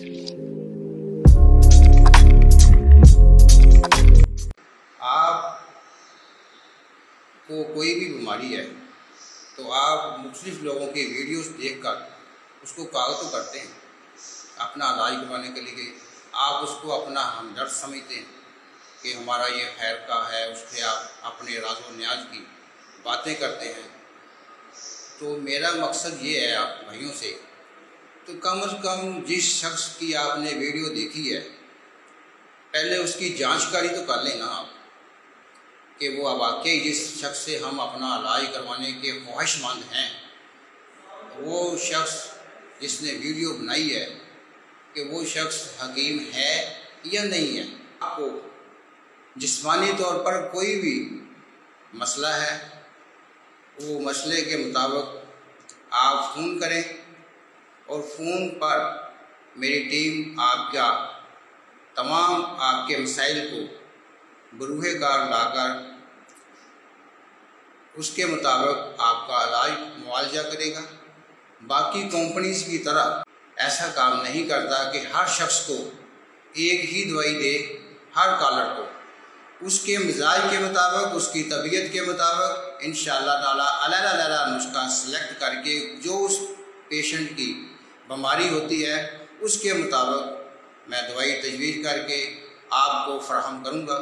آپ کو کوئی بھی بیماری ہے تو آپ مختلف لوگوں کے ویڈیوز دیکھ کر اس کو کاغذ تو کرتے ہیں اپنا علاج کروانے کے لیے، آپ اس کو اپنا ہمدرد سمجھتے ہیں کہ ہمارا یہ خیر کا ہے، اس سے آپ اپنے راز و نیاز کی باتیں کرتے ہیں۔ تو میرا مقصد یہ ہے آپ بھائیوں سے، تو کم از کم جس شخص کی آپ نے ویڈیو دیکھی ہے پہلے اس کی جانچ کاری تو کر لیں نا آپ، کہ وہ واقعی جس شخص سے ہم اپنا علاج کروانے کے خواہش مند ہیں، وہ شخص جس نے ویڈیو بنائی ہے کہ وہ شخص حکیم ہے یا نہیں ہے۔ آپ کو جسمانی طور پر کوئی بھی مسئلہ ہے، وہ مسئلے کے مطابق آپ فون کریں اور فون پر میری ٹیم آپ کا تمام آپ کے مسائل کو بروئے کار لا کر اس کے مطابق آپ کا علاج معالجہ کرے گا۔ باقی کمپنیز کی طرح ایسا کام نہیں کرتا کہ ہر شخص کو ایک ہی دوائی دے، ہر کالر کو اس کے مزاج کے مطابق، اس کی طبیعت کے مطابق انشاءاللہ تعالیٰ علیحدہ نسخہ سلیکٹ کر کے جو اس پیشنٹ کی بیماری ہوتی ہے اس کے مطابق میں دوائی تجویز کر کے آپ کو فراہم کروں گا۔